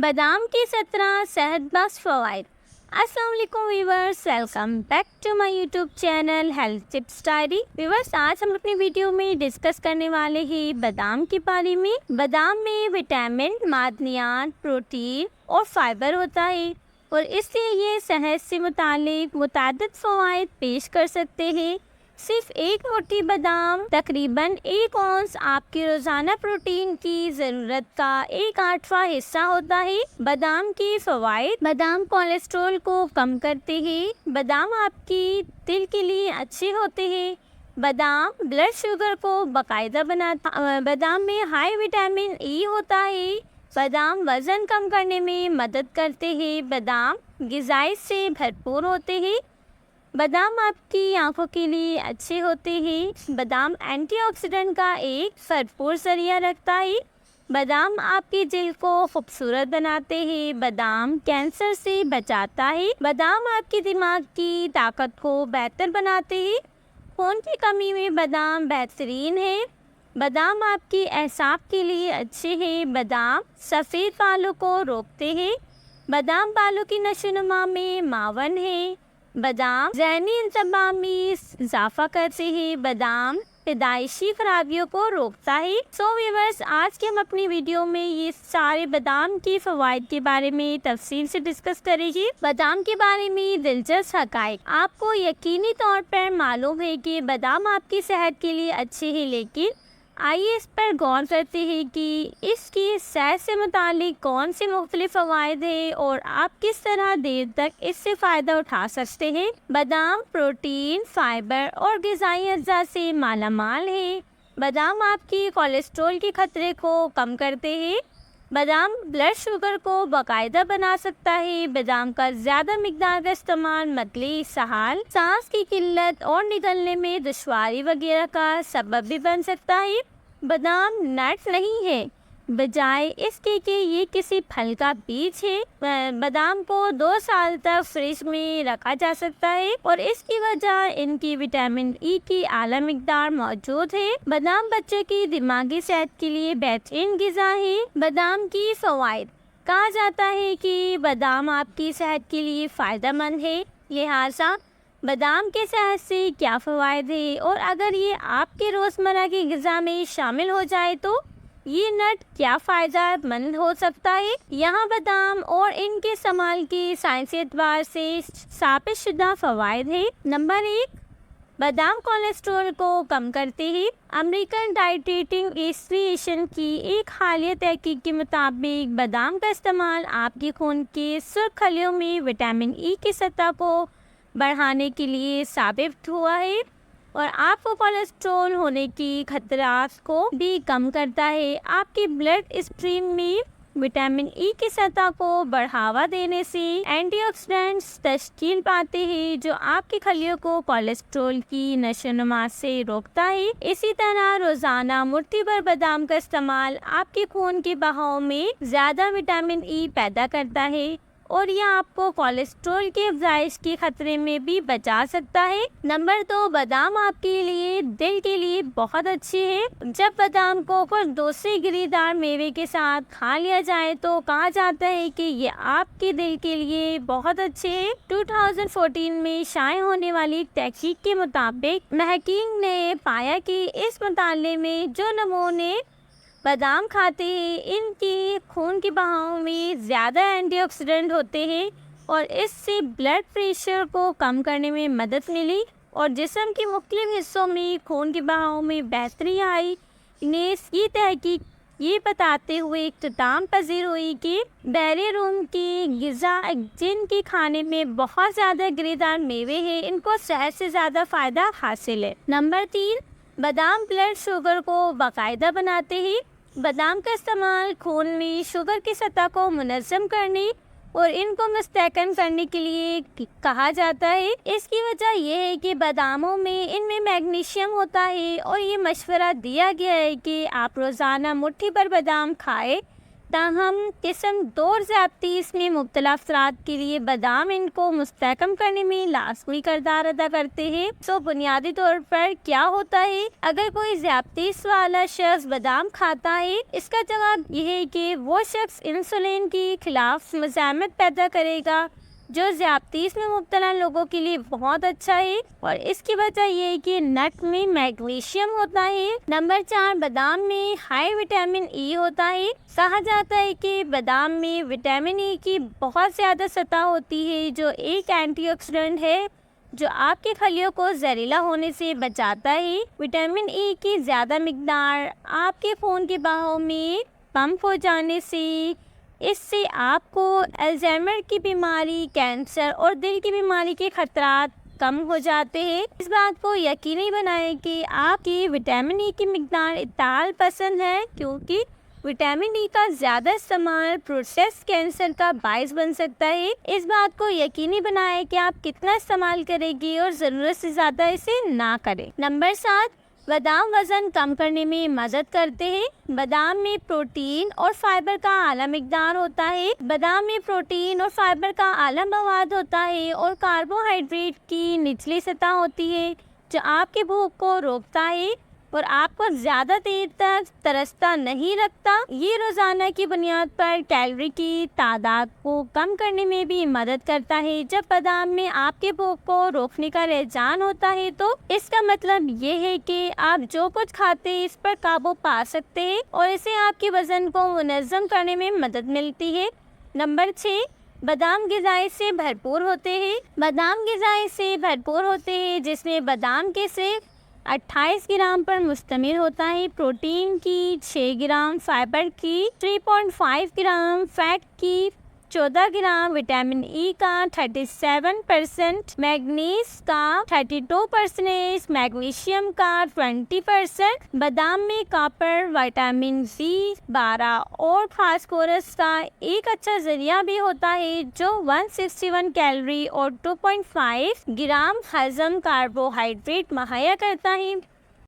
बादाम के 17 सेहत बख्श फ़वाइद। अस्सलाम वालेकुम viewers, welcome back to my YouTube channel health tips diary. Viewers, आज हम अपनी वीडियो में डिस्कस करने वाले हैं बादाम के बारे में। बादाम में विटामिन, मादनियात, प्रोटीन और फाइबर होता है और इसलिए ये सेहत से मुतालिक मुतादिद फ़वाइद पेश कर सकते हैं। सिर्फ एक मोटी बादाम तकरीबन 1 औंस आपके रोज़ाना प्रोटीन की ज़रूरत का 1/8वां हिस्सा होता है। बादाम के फ़वाइद: बादाम कोलेस्ट्रॉल को कम करते हैं। बादाम आपकी दिल के लिए अच्छे होते हैं। बादाम ब्लड शुगर को बाकायदा बनाता। बादाम में हाई विटामिन ई होता है। बादाम वज़न कम करने में मदद करते हैं। बादाम ग़िज़ाई से भरपूर होते हैं। बादाम आपकी आंखों के लिए अच्छे होते हैं। बादाम एंटीऑक्सीडेंट का एक भरपूर ज़रिया रखता है। बादाम आपकी जल्द को खूबसूरत बनाते हैं। बादाम कैंसर से बचाता है। बादाम आपके दिमाग की ताकत को बेहतर बनाते हैं। खून की कमी में बादाम बेहतरीन है। बादाम आपकी एसाब के लिए अच्छे हैं। बादाम सफ़ेद बालों को रोकते हैं। बादाम बालों की नशोनुमा में मावन है। बादाम ज़हनी इंतबाह में इजाफा करते हैं। बादाम पैदाइशी खराबियों को रोकता है। सो व्यूअर्स, आज के हम अपनी वीडियो में ये सारे बादाम के फ़वाइद के बारे में तफसील से डिस्कस करेंगे। बादाम के बारे में दिलचस्प हक़ाइक़। आपको यकीनी तौर पर मालूम है कि बादाम आपकी सेहत के लिए अच्छे हैं, लेकिन आइए इस पर गौर करते हैं कि इसकी सेहत से मुतालिक कौन से मुख्तलिफ फ़वाइद हैं और आप किस तरह देर तक इससे फ़ायदा उठा सकते हैं। बादाम प्रोटीन, फाइबर और ग़िज़ाई अज्जा से मालामाल है। बादाम आपकी कोलेस्ट्रॉल के ख़तरे को कम करते हैं। बादाम ब्लड शुगर को बाकायदा बना सकता है। बादाम का ज़्यादा मिकदार का इस्तेमाल मतली इसहाल, सांस की किल्लत और निकलने में दुश्वारी वगैरह का सबब भी बन सकता है। बादाम नट नहीं है, बजाय इसके कि ये किसी फल का बीज है। बादाम को 2 साल तक फ्रिज में रखा जा सकता है और इसकी वजह इनकी विटामिन ई की आला मिकदार मौजूद है। बादाम बच्चे की दिमागी सेहत के लिए बेहतरीन ग़िज़ा है। बादाम की फ़वाइद: कहा जाता है कि बादाम आपकी सेहत के लिए फ़ायदेमंद है। लिहाजा बादाम के सेहत से क्या फ़वाइद है और अगर ये आपके रोज़मर्रा की ग़िज़ा में शामिल हो जाए तो ये नट क्या फ़ायदा मंद हो सकता है। यहाँ बादाम और इनके इस्तेमाल की साइंसी एतबार से साबित शुदा फ़वाइद है। नंबर 1, बादाम कोलेस्ट्रॉल को कम करते हैं। अमेरिकन डायटीशियन एसोसिएशन की एक हालिया तहकीक के मुताबिक बादाम का इस्तेमाल आपके खून के सुर्ख खलियों में विटामिन ई की सतह को बढ़ाने के लिए साबित हुआ है और आपको कोलेस्ट्रॉल होने की खतरात को भी कम करता है। आपकी ब्लड स्ट्रीम में विटामिन ई की सतह को बढ़ावा देने से एंटीऑक्सीडेंट्स तश्कील पाते हैं जो आपकी खलियों को कोलेस्ट्रॉल की नशोनुमा से रोकता है। इसी तरह रोज़ाना मुट्ठी भर बादाम का इस्तेमाल आपके खून के बहाव में ज़्यादा विटामिन ई पैदा करता है और यह आपको कोलेस्ट्रॉल के अफजाइश के खतरे में भी बचा सकता है। नंबर 2, बादाम आपके लिए दिल के लिए बहुत अच्छे हैं। जब बादाम को कोई दूसरे गिरीदार मेवे के साथ खा लिया जाए तो कहा जाता है कि ये आपके दिल के लिए बहुत अच्छे हैं। 2014 में शाये होने वाली एक तहकीक के मुताबिक महकीम ने पाया कि इस मुताले में जो नमूने बादाम खाते हैं इनके खून के बहाव में ज़्यादा एंटीऑक्सीडेंट होते हैं और इससे ब्लड प्रेशर को कम करने में मदद मिली और जिस्म के मुख्तलिफ हिस्सों में खून के बहाव में बेहतरी आई। इन्हें ये तहकीक ये बताते हुए इख्तिताम पजीर हुई कि बहरे रूम की ग़िज़ा जिनके खाने में बहुत ज़्यादा गिरीदार मेवे हैं इनको सेहत से ज़्यादा फ़ायदा हासिल है। नंबर 3, बादाम ब्लड शुगर को बाकायदा बनाते हैं। बादाम का इस्तेमाल खून में शुगर की सतह को मुनज़्ज़म करने और इनको मुस्तहकम करने के लिए कहा जाता है। इसकी वजह यह है कि बादामों में इनमें मैग्नीशियम होता है और ये मशवरा दिया गया है कि आप रोज़ाना मुट्ठी भर बादाम खाएं ताहम किस्म 2 ज़्यादतीस में मुब्तला अफराद के लिए बादाम इनको मुस्तहकम करने में लाजमी किरदार अदा करते हैं। सो बुनियादी तौर पर क्या होता है, अगर कोई ज़्यादतीस वाला शख्स बादाम खाता है, इसका जवाब यह है कि वो शख्स इंसुलिन के खिलाफ मुज़ाहमत पैदा करेगा, जो ज़्यादतीस में मुब्तला लोगों के लिए बहुत अच्छा है। और इसकी वजह यह है कि नट में मैग्नीशियम होता है। नंबर 4, बादाम में हाई विटामिन ई होता है। कहा जाता है कि बादाम में विटामिन ई की बहुत ज़्यादा सतह होती है, जो एक एंटीऑक्सीडेंट है जो आपके खलियों को जहरीला होने से बचाता है। विटामिन ई की ज़्यादा मिकदार आपके खून के बहाव में पंप हो जाने से इससे आपको अल्जाइमर की बीमारी, कैंसर और दिल की बीमारी के खतरात कम हो जाते हैं। इस बात को यकीनी बनाएं कि आपकी विटामिन ई की मिकदार इताल पसंद है, क्योंकि विटामिन ई का ज़्यादा इस्तेमाल प्रोसेस कैंसर का बायस बन सकता है। इस बात को यकीनी बनाएं कि आप कितना इस्तेमाल करेंगे और ज़रूरत से ज़्यादा इसे ना करें। नंबर 7, बादाम वज़न कम करने में मदद करते हैं। बादाम में प्रोटीन और फाइबर का आला मिकदार होता है। बादाम में प्रोटीन और फाइबर का आला मवाद होता है और कार्बोहाइड्रेट की निचली सतह होती है, जो आपकी भूख को रोकता है और आपको ज़्यादा देर तक तरसता नहीं रखता। ये रोज़ाना की बुनियाद पर कैलोरी की तादाद को कम करने में भी मदद करता है। जब बादाम में आपके भूख को रोकने का रुझान होता है, तो इसका मतलब ये है कि आप जो कुछ खाते हैं इस पर काबू पा सकते हैं और इससे आपके वज़न को मुनज़्ज़म करने में मदद मिलती है। नंबर 6, बादाम ग़िज़ाएं से भरपूर होते हैं। बादाम ग़िज़ाएं से भरपूर होते हैं, जिसमें बादाम के सिर्फ 28 ग्राम पर मुश्तमिल होता है, प्रोटीन की 6 ग्राम, फाइबर की 3.5 ग्राम, फैट की 14 ग्राम, विटामिन ई का 37%, मैग्नीज का 32%, मैग्नीशियम का 20%, बादाम में कॉपर, विटामिन सी 12 और फास्फोरस का एक अच्छा जरिया भी होता है, जो 161 कैलोरी और 2.5 ग्राम हजम कार्बोहाइड्रेट मुहैया करता है।